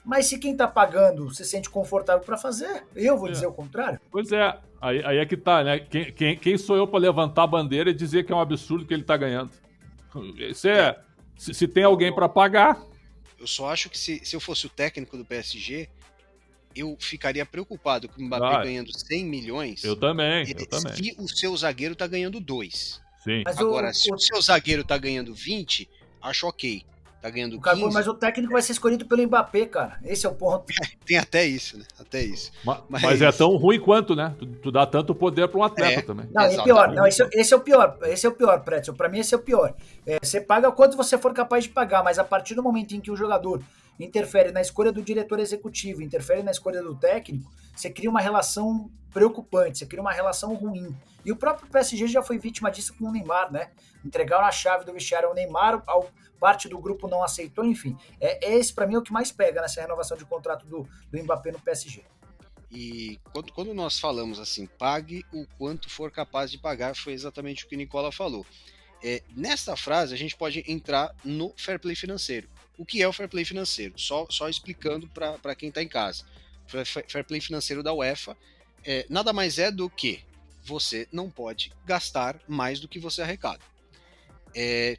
Mas se quem tá pagando se sente confortável para fazer, eu vou dizer o contrário. Pois é, aí é que tá, né? Quem sou eu para levantar a bandeira e dizer que é um absurdo que ele tá ganhando? Se tem alguém para pagar. Eu só acho que se eu fosse o técnico do PSG, eu ficaria preocupado com o Mbappé ganhando 100 milhões. Eu também. Se o seu zagueiro tá ganhando 2. Sim. Mas agora, se o seu zagueiro tá ganhando 20, acho ok. Tá ganhando 15. Mas o técnico vai ser escolhido pelo Mbappé, cara. Esse é o ponto. Tem até isso, né? Até isso. Mas é tão ruim quanto, né? Tu dá tanto poder para um atleta também. Não, é pior. Não, esse é o pior. Esse é o pior, Pretzel. Pra mim, esse é o pior. Você paga quanto você for capaz de pagar, mas a partir do momento em que o jogador interfere na escolha do diretor executivo, interfere na escolha do técnico, você cria uma relação preocupante, você cria uma relação ruim. E o próprio PSG já foi vítima disso com o Neymar, né? Entregaram a chave do vestiário ao Neymar, parte do grupo não aceitou, enfim. Esse, para mim, é o que mais pega nessa renovação de contrato do Mbappé no PSG. E quando nós falamos assim, pague o quanto for capaz de pagar, foi exatamente o que o Nicola falou. Nesta frase, a gente pode entrar no fair play financeiro. O que é o fair play financeiro? Só explicando para quem está em casa. Fair play financeiro da UEFA nada mais é do que você não pode gastar mais do que você arrecada.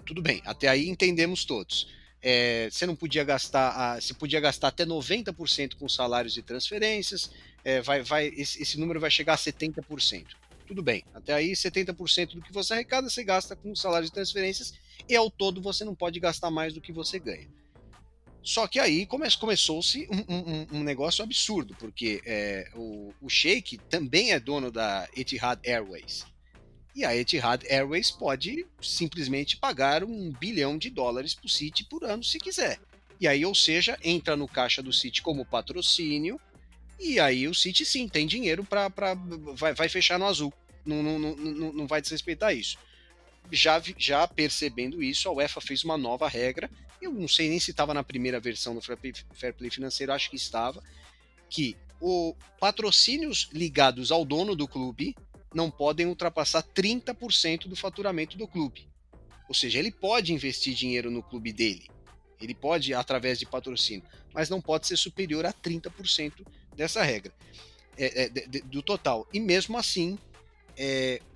Tudo bem, até aí entendemos todos. Você não podia gastar, você podia gastar até 90% com salários e transferências, esse número vai chegar a 70%. Tudo bem, até aí 70% do que você arrecada você gasta com salário de transferências e ao todo você não pode gastar mais do que você ganha. Só que aí começou-se um negócio absurdo, porque o Sheik também é dono da Etihad Airways. E a Etihad Airways pode simplesmente pagar $1 bilhão para o City por ano se quiser. E aí, ou seja, entra no caixa do City como patrocínio, e aí o City sim tem dinheiro vai fechar no azul. Não vai desrespeitar isso. Já percebendo isso, a UEFA fez uma nova regra. Eu não sei nem se estava na primeira versão do Fair Play financeiro, acho que estava, que patrocínios ligados ao dono do clube não podem ultrapassar 30% do faturamento do clube. Ou seja, ele pode investir dinheiro no clube dele, ele pode através de patrocínio, mas não pode ser superior a 30% dessa regra, do total. E mesmo assim,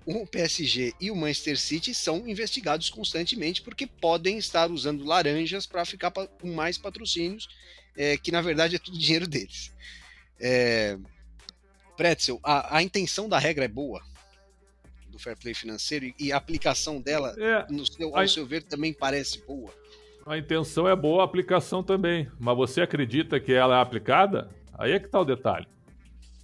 o PSG e o Manchester City são investigados constantemente porque podem estar usando laranjas para ficar com mais patrocínios, que na verdade é tudo dinheiro deles. Pretzel, a intenção da regra é boa, do fair play financeiro, e a aplicação dela, ao seu ver, também parece boa. A intenção é boa, a aplicação também. Mas você acredita que ela é aplicada? Aí é que está o detalhe.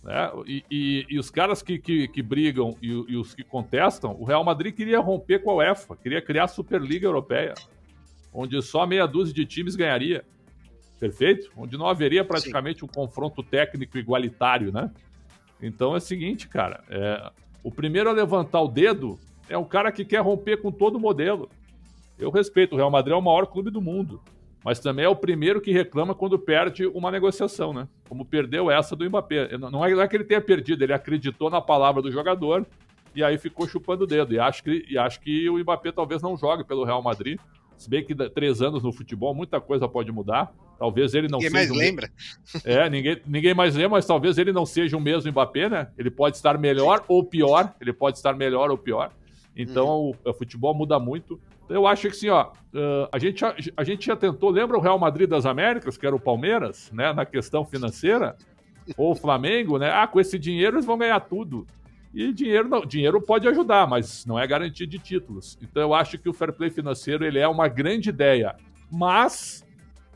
Né? E os caras que brigam e os que contestam, o Real Madrid queria romper com a UEFA, queria criar a Superliga Europeia, onde só meia dúzia de times ganharia. Perfeito? Onde não haveria praticamente um confronto técnico igualitário, né? Então é o seguinte, cara, o primeiro a levantar o dedo é o cara que quer romper com todo o modelo. Eu respeito, o Real Madrid é o maior clube do mundo, mas também é o primeiro que reclama quando perde uma negociação, né? Como perdeu essa do Mbappé. Não é que ele tenha perdido, ele acreditou na palavra do jogador e aí ficou chupando o dedo. E acho que o Mbappé talvez não jogue pelo Real Madrid, se bem que 3 anos no futebol, muita coisa pode mudar. Talvez ele não ninguém seja... mais lembra. Ninguém mais lembra, mas talvez ele não seja o mesmo Mbappé, né? Ele pode estar melhor ou pior. Então, o futebol muda muito. Eu acho que assim, a gente já tentou, lembra o Real Madrid das Américas, que era o Palmeiras, né? Na questão financeira? Ou o Flamengo, né? Com esse dinheiro eles vão ganhar tudo. E dinheiro pode ajudar, mas não é garantia de títulos. Então eu acho que o fair play financeiro ele é uma grande ideia, mas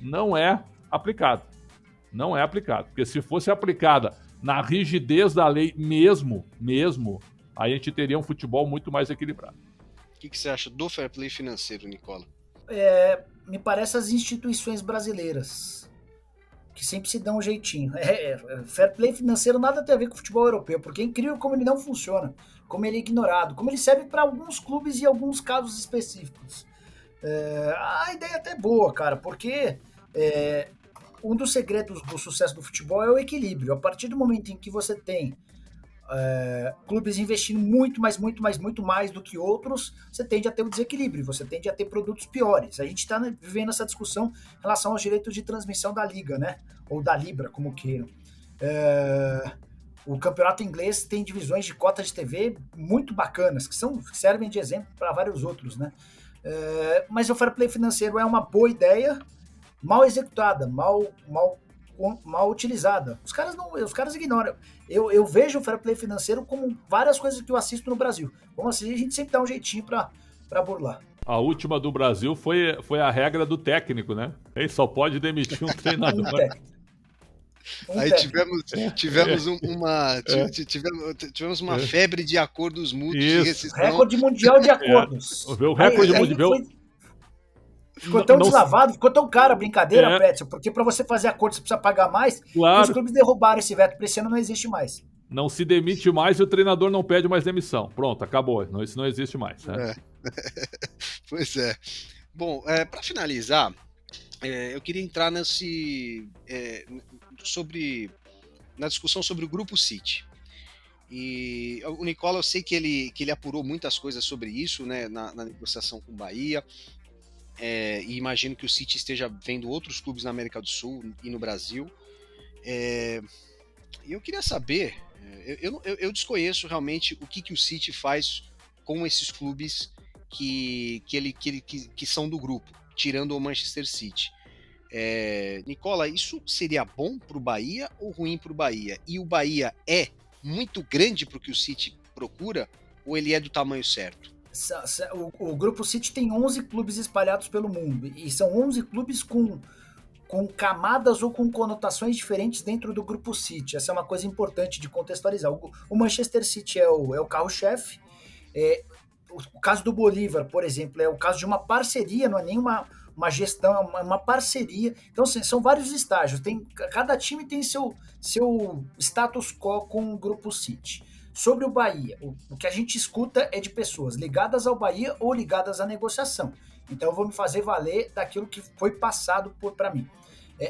não é aplicado. Não é aplicado. Porque se fosse aplicada na rigidez da lei mesmo, aí a gente teria um futebol muito mais equilibrado. O que você acha do fair play financeiro, Nicola? Me parece as instituições brasileiras, que sempre se dão um jeitinho. Fair play financeiro nada tem a ver com o futebol europeu, porque é incrível como ele não funciona, como ele é ignorado, como ele serve para alguns clubes e alguns casos específicos. A ideia até é boa, cara, porque um dos segredos do sucesso do futebol é o equilíbrio. A partir do momento em que você tem clubes investindo muito mais do que outros, você tende a ter um desequilíbrio, você tende a ter produtos piores. A gente está vivendo essa discussão em relação aos direitos de transmissão da Liga, né? Ou da Libra, como queiram. O campeonato inglês tem divisões de cota de TV muito bacanas, que servem de exemplo para vários outros, né? Mas o fair play financeiro é uma boa ideia, mal executada, mal utilizada. Os caras ignoram. Eu vejo o fair play financeiro como várias coisas que eu assisto no Brasil. Como assim, a gente sempre dá um jeitinho pra burlar. A última do Brasil foi a regra do técnico, né? Ele só pode demitir um treinador. Aí tivemos uma febre de acordos mútuos de rescisão. Recorde mundial de acordos. O recorde mundial. Ficou tão deslavado, ficou tão caro a brincadeira, Pretzel, porque para você fazer acordo você precisa pagar mais, claro. Os clubes derrubaram esse veto, para esse ano não existe mais. Não se demite mais e o treinador não pede mais demissão. Pronto, acabou. Isso não existe mais. Né? Pois é. Bom, para finalizar, eu queria entrar na discussão sobre o Grupo City. E o Nicola, eu sei que ele apurou muitas coisas sobre isso, né, na negociação com o Bahia. E imagino que o City esteja vendo outros clubes na América do Sul e no Brasil. E eu queria saber, eu desconheço realmente o que o City faz com esses clubes que são do grupo, tirando o Manchester City. Nicola, isso seria bom para o Bahia ou ruim para o Bahia? E o Bahia é muito grande para o que o City procura ou ele é do tamanho certo? O Grupo City tem 11 clubes espalhados pelo mundo e são 11 clubes com camadas ou com conotações diferentes dentro do Grupo City. Essa é uma coisa importante de contextualizar. O Manchester City é o carro-chefe. O caso do Bolívar, por exemplo, é o caso de uma parceria, não é nem uma gestão, é uma parceria. Então, assim, são vários estágios. Cada time tem seu status quo com o Grupo City. Sobre o Bahia, o que a gente escuta é de pessoas ligadas ao Bahia ou ligadas à negociação. Então, eu vou me fazer valer daquilo que foi passado para mim.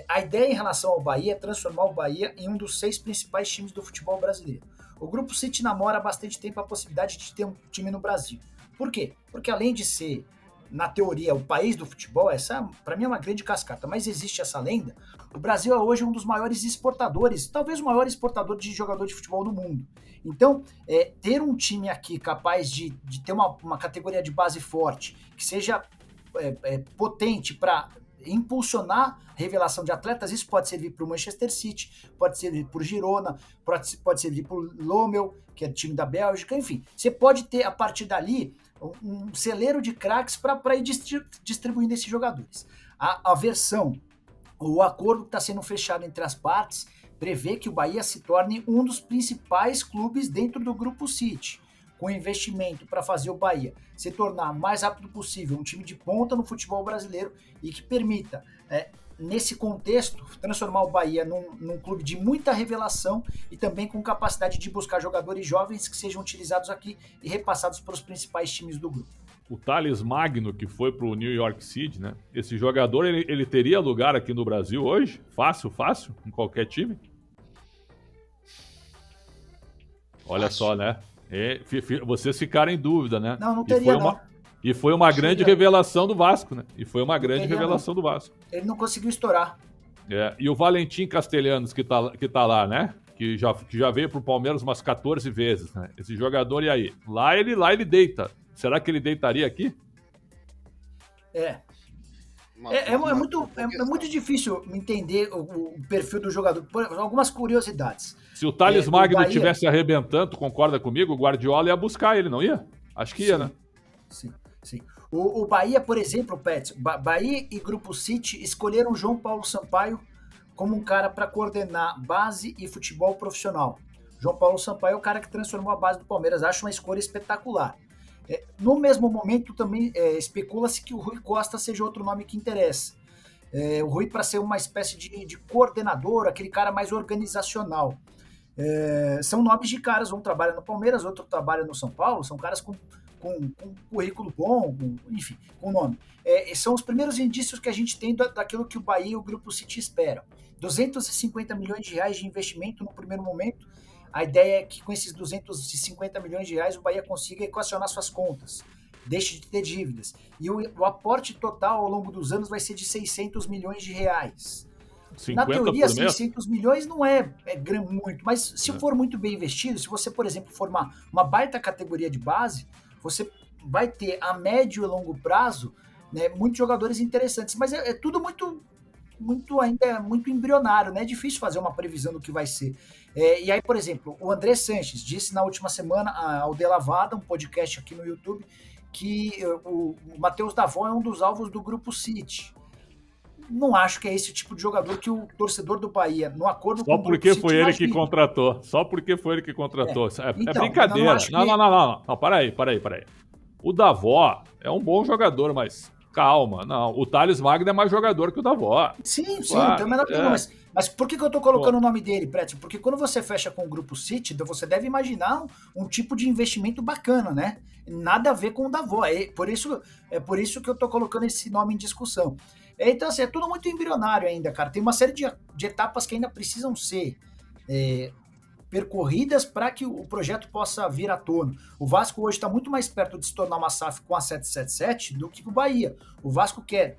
A ideia em relação ao Bahia é transformar o Bahia em um dos 6 principais times do futebol brasileiro. O Grupo City namora há bastante tempo a possibilidade de ter um time no Brasil. Por quê? Porque além de ser, na teoria, o país do futebol, essa para mim é uma grande cascata, mas existe essa lenda, o Brasil é hoje um dos maiores exportadores, talvez o maior exportador de jogador de futebol no mundo. Então, ter um time aqui capaz de ter uma categoria de base forte, que seja potente para impulsionar a revelação de atletas, isso pode servir para o Manchester City, pode servir para o Girona, pode servir para o Lommel, que é time da Bélgica, enfim. Você pode ter, a partir dali, um celeiro de craques para ir distribuindo esses jogadores. A versão, o acordo que está sendo fechado entre as partes, prevê que o Bahia se torne um dos principais clubes dentro do Grupo City, com investimento para fazer o Bahia se tornar o mais rápido possível um time de ponta no futebol brasileiro e que permita, nesse contexto, transformar o Bahia num clube de muita revelação e também com capacidade de buscar jogadores jovens que sejam utilizados aqui e repassados para os principais times do grupo. O Thales Magno, que foi para o New York City, né? Esse jogador, ele teria lugar aqui no Brasil hoje? Fácil, em qualquer time? Olha só, né? Vocês ficaram em dúvida, né? Não teria, não. E foi uma grande revelação do Vasco, né? Do Vasco. Ele não conseguiu estourar. E o Valentim Castelhanos, que tá lá, né? Que já veio pro Palmeiras umas 14 vezes, né? Esse jogador, e aí? Lá ele deita. Será que ele deitaria aqui? É muito difícil entender o perfil do jogador. Algumas curiosidades. Se o Thales Magno estivesse arrebentando, tu concorda comigo? O Guardiola ia buscar ele, não ia? Acho que ia, né? Sim. O Bahia, por exemplo, Pets, Bahia e Grupo City escolheram o João Paulo Sampaio como um cara para coordenar base e futebol profissional. João Paulo Sampaio é o cara que transformou a base do Palmeiras. Acho uma escolha espetacular. No mesmo momento, também especula-se que o Rui Costa seja outro nome que interessa. O Rui para ser uma espécie de coordenador, aquele cara mais organizacional. São nomes de caras, um trabalha no Palmeiras, outro trabalha no São Paulo, são caras com currículo bom, enfim, com nome. São os primeiros indícios que a gente tem daquilo que o Bahia e o Grupo City esperam. 250 milhões de reais de investimento no primeiro momento. A ideia é que com esses 250 milhões de reais o Bahia consiga equacionar suas contas, deixe de ter dívidas. E o aporte total ao longo dos anos vai ser de 600 milhões de reais. Na teoria, 600 milhões não é muito, mas se for muito bem investido, se você, por exemplo, formar uma baita categoria de base, você vai ter a médio e longo prazo, né, muitos jogadores interessantes. Mas é tudo ainda muito embrionário, né? É difícil fazer uma previsão do que vai ser. E aí, por exemplo, o André Sanches disse na última semana ao De Lavada, um podcast aqui no YouTube, que o Matheus Davó é um dos alvos do Grupo City. Não acho que é esse tipo de jogador que o torcedor do Bahia, no acordo com o Grupo City... Só porque foi ele que contratou. Então, brincadeira. Não, para aí. O Davó é um bom jogador, mas... Calma, não. O Thales Magno é mais jogador que o Davó. Sim, claro, então mas por que eu tô colocando o nome dele, Prétio? Porque quando você fecha com o Grupo City, você deve imaginar um tipo de investimento bacana, né? Nada a ver com o Davó. É por isso que eu tô colocando esse nome em discussão. Então, assim, é tudo muito embrionário ainda, cara. Tem uma série de etapas que ainda precisam ser percorridas para que o projeto possa vir à tona. O Vasco hoje está muito mais perto de se tornar uma SAF com a 777 do que o Bahia. O Vasco quer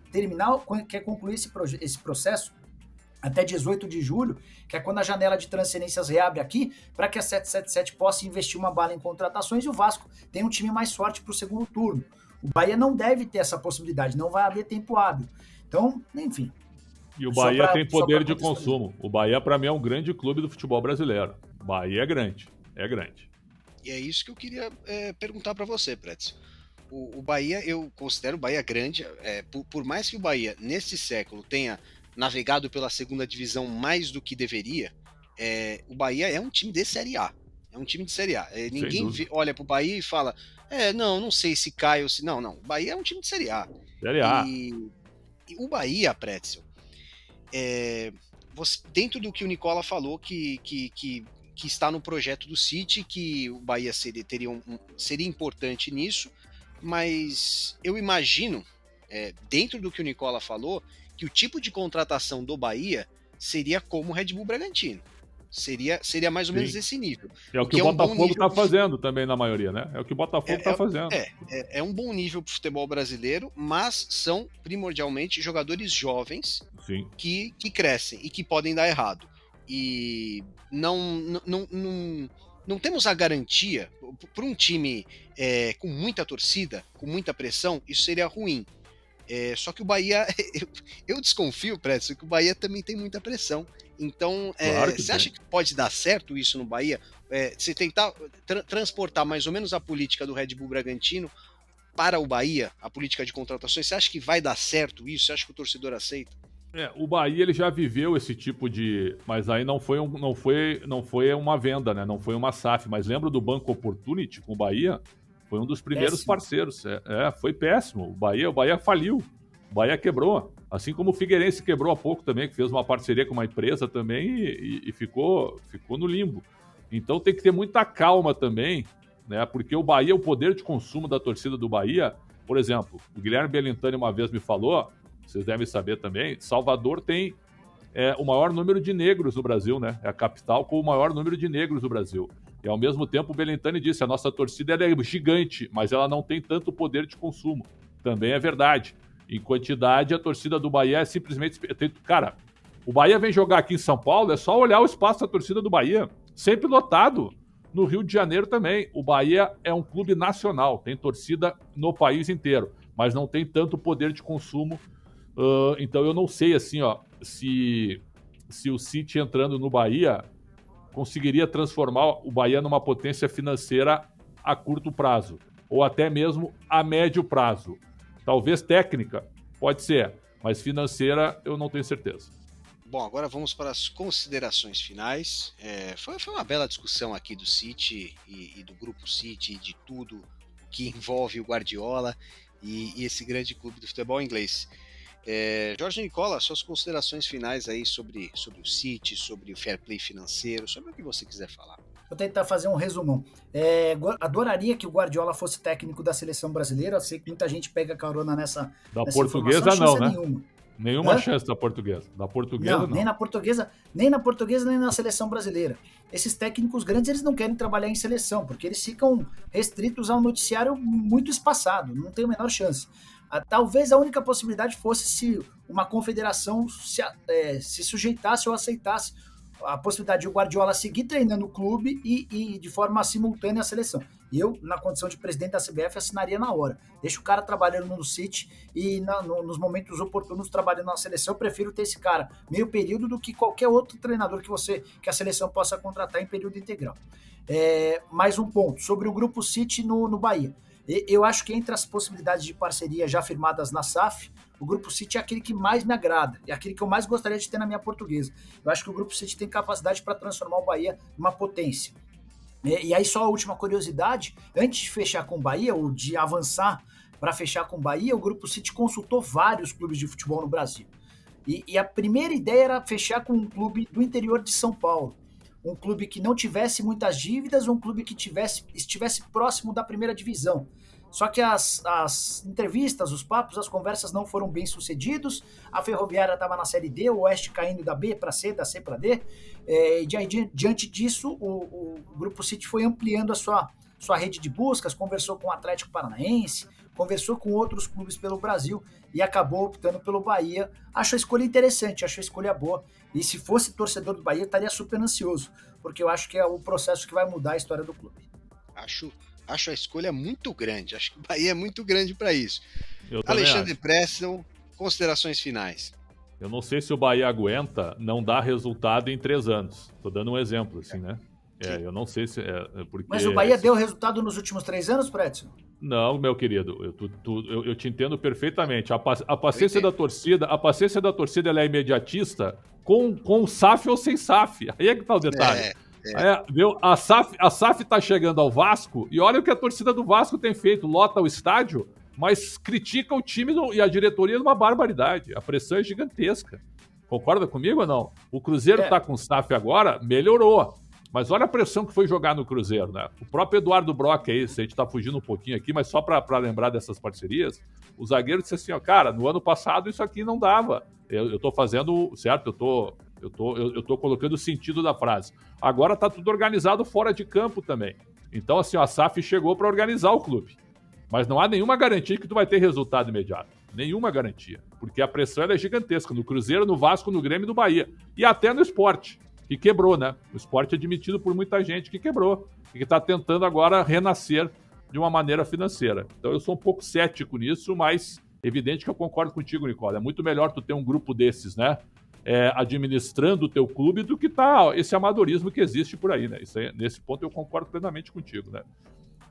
concluir esse processo até 18 de julho, que é quando a janela de transferências reabre aqui, para que a 777 possa investir uma bala em contratações e o Vasco tem um time mais forte para o segundo turno. O Bahia não deve ter essa possibilidade, não vai haver tempo hábil. Então, enfim, E o Só Bahia tem só poder de contextualizar. consumo. O Bahia, para mim, é um grande clube do futebol brasileiro. O Bahia é grande. É grande. E é isso que eu queria perguntar para você, Pretz. O Bahia, eu considero o Bahia grande, por mais que o Bahia, nesse século, tenha navegado pela segunda divisão mais do que deveria, o Bahia é um time de Série A. É um time de Série A. Ninguém olha pro Bahia e fala, não sei se cai ou se... Não. O Bahia é um time de Série A. Série A. E o Bahia, Pretzel, dentro do que o Nicola falou, que está no projeto do City, que o Bahia seria importante nisso, mas eu imagino, dentro do que o Nicola falou, que o tipo de contratação do Bahia seria como o Red Bull Bragantino. Seria mais ou menos esse nível. É o que o Botafogo está fazendo também na maioria, né? É o que o Botafogo está fazendo. É um bom nível para o futebol brasileiro, mas são primordialmente jogadores jovens que crescem e que podem dar errado. E não temos a garantia, para um time com muita torcida, com muita pressão, isso seria ruim. Só que o Bahia, eu desconfio, Prédio, que o Bahia também tem muita pressão. Então, claro você acha que pode dar certo isso no Bahia? Você tentar transportar mais ou menos a política do Red Bull Bragantino para o Bahia, a política de contratações, você acha que vai dar certo isso? Você acha que o torcedor aceita? O Bahia ele já viveu esse tipo de... Mas aí não foi uma venda, né? Não foi uma SAF. Mas lembra do Banco Opportunity com o Bahia? Foi um dos primeiros parceiros. Foi péssimo. O Bahia faliu. O Bahia quebrou. Assim como o Figueirense quebrou há pouco também, que fez uma parceria com uma empresa também e ficou no limbo. Então tem que ter muita calma também, né? Porque o Bahia, o poder de consumo da torcida do Bahia, por exemplo, o Guilherme Belintani uma vez me falou, vocês devem saber também, Salvador tem o maior número de negros no Brasil, né? É a capital com o maior número de negros no Brasil. E ao mesmo tempo o Belintani disse, a nossa torcida é gigante, mas ela não tem tanto poder de consumo. Também é verdade. Em quantidade, a torcida do Bahia é simplesmente... Cara, o Bahia vem jogar aqui em São Paulo, é só olhar o espaço da torcida do Bahia. Sempre lotado. No Rio de Janeiro também. O Bahia é um clube nacional, tem torcida no país inteiro, mas não tem tanto poder de consumo. Então eu não sei, assim, se o City entrando no Bahia conseguiria transformar o Bahia numa potência financeira a curto prazo, ou até mesmo a médio prazo. Talvez técnica, pode ser, mas financeira eu não tenho certeza. Bom, agora vamos para as considerações finais. Foi uma bela discussão aqui do City e do Grupo City, de tudo que envolve o Guardiola e esse grande clube do futebol inglês. Jorge Nicola, suas considerações finais aí sobre o City, sobre o fair play financeiro, sobre o que você quiser falar. Vou tentar fazer um resumão. Adoraria que o Guardiola fosse técnico da seleção brasileira. Eu sei que muita gente pega carona nessa portuguesa não, né? Nenhuma. Nenhuma chance da portuguesa. Da portuguesa não. Nem na portuguesa, nem na seleção brasileira. Esses técnicos grandes, eles não querem trabalhar em seleção, porque eles ficam restritos a um noticiário muito espaçado. Não tem a menor chance. Talvez a única possibilidade fosse se uma confederação se sujeitasse ou aceitasse a possibilidade de o Guardiola seguir treinando o clube e de forma simultânea a seleção. Eu, na condição de presidente da CBF, assinaria na hora. Deixa o cara trabalhando no City e nos momentos oportunos trabalhando na seleção. Eu prefiro ter esse cara meio período do que qualquer outro treinador que a seleção possa contratar em período integral. Mais um ponto sobre o Grupo City no Bahia. Eu acho que entre as possibilidades de parceria já firmadas na SAF, o Grupo City é aquele que mais me agrada, é aquele que eu mais gostaria de ter na minha portuguesa. Eu acho que o Grupo City tem capacidade para transformar o Bahia numa potência. E aí só a última curiosidade, antes de fechar com o Bahia, ou de avançar para fechar com o Bahia, o Grupo City consultou vários clubes de futebol no Brasil. E a primeira ideia era fechar com um clube do interior de São Paulo. Um clube que não tivesse muitas dívidas, um clube que estivesse próximo da primeira divisão. Só que as entrevistas, os papos, as conversas não foram bem sucedidos. A Ferroviária estava na Série D, o Oeste caindo da B para C, da C para D. Diante disso, o Grupo City foi ampliando a sua rede de buscas, conversou com o Atlético Paranaense, conversou com outros clubes pelo Brasil e acabou optando pelo Bahia. Acho a escolha interessante, acho a escolha boa. E se fosse torcedor do Bahia, estaria super ansioso, porque eu acho que é o processo que vai mudar a história do clube. Acho a escolha muito grande. Acho que o Bahia é muito grande para isso. Eu Alexandre Preston, considerações finais. Eu não sei se o Bahia aguenta não dar resultado em 3 anos. Tô dando um exemplo, assim, né? Eu não sei se... porque Mas o Bahia deu resultado nos últimos 3 anos, Prédio? Não, meu querido, eu te entendo perfeitamente. A paciência da torcida, ela é imediatista com SAF ou sem SAF. Aí é que tá o detalhe. Viu? A SAF tá chegando ao Vasco e olha o que a torcida do Vasco tem feito. Lota o estádio, mas critica o time e a diretoria numa barbaridade. A pressão é gigantesca. Concorda comigo ou não? O Cruzeiro tá com SAF agora, melhorou. Mas olha a pressão que foi jogar no Cruzeiro, né? O próprio Eduardo Brock aí, se a gente tá fugindo um pouquinho aqui, mas só para lembrar dessas parcerias, o zagueiro disse assim, ó, cara, no ano passado isso aqui não dava. Eu tô fazendo, certo? Eu tô colocando o sentido da frase. Agora tá tudo organizado fora de campo também. Então, assim, ó, a SAF chegou para organizar o clube. Mas não há nenhuma garantia que tu vai ter resultado imediato. Nenhuma garantia. Porque a pressão ela é gigantesca no Cruzeiro, no Vasco, no Grêmio e no Bahia. E até no Sport. Que quebrou, né? O Sport é admitido por muita gente que quebrou e que está tentando agora renascer de uma maneira financeira. Então eu sou um pouco cético nisso, mas evidente que eu concordo contigo, Nicola. É muito melhor tu ter um grupo desses, né? Administrando o teu clube do que esse amadorismo que existe por aí, né? Nesse ponto eu concordo plenamente contigo, né?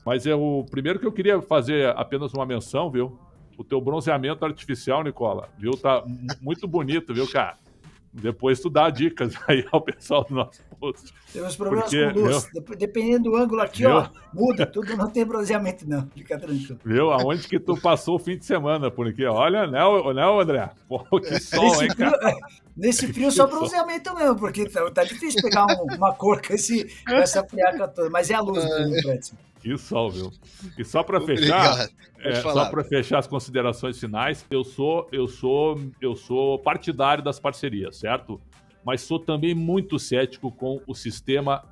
Mas primeiro que eu queria fazer apenas uma menção, viu? O teu bronzeamento artificial, Nicola, viu? Tá muito bonito, viu, cara? Depois tu dá dicas aí ao pessoal do nosso post. Temos problemas com luz. Dependendo do ângulo aqui, ó, muda. Tudo não tem bronzeamento, não. Fica tranquilo. Viu? Aonde que tu passou o fim de semana por aqui? Olha, né, André? Pô, que sol, hein, cara? Nesse frio só bronzeamento mesmo, porque tá difícil pegar uma cor com essa friaca toda. Mas é a luz do Prédio. Que sol, viu? E só para fechar, só para fechar as considerações finais, eu sou partidário das parcerias, certo? Mas sou também muito cético com o sistema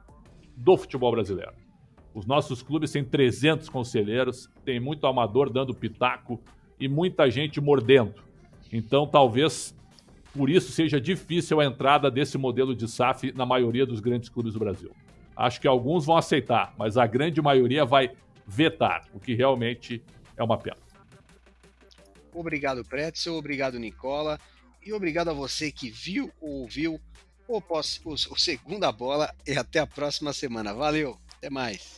do futebol brasileiro. Os nossos clubes têm 300 conselheiros, tem muito amador dando pitaco e muita gente mordendo. Então, talvez por isso seja difícil a entrada desse modelo de SAF na maioria dos grandes clubes do Brasil. Acho que alguns vão aceitar, mas a grande maioria vai vetar, o que realmente é uma pena. Obrigado, Pretzel, obrigado, Nicola, e obrigado a você que viu ou ouviu o Segunda Bola, e até a próxima semana. Valeu, até mais.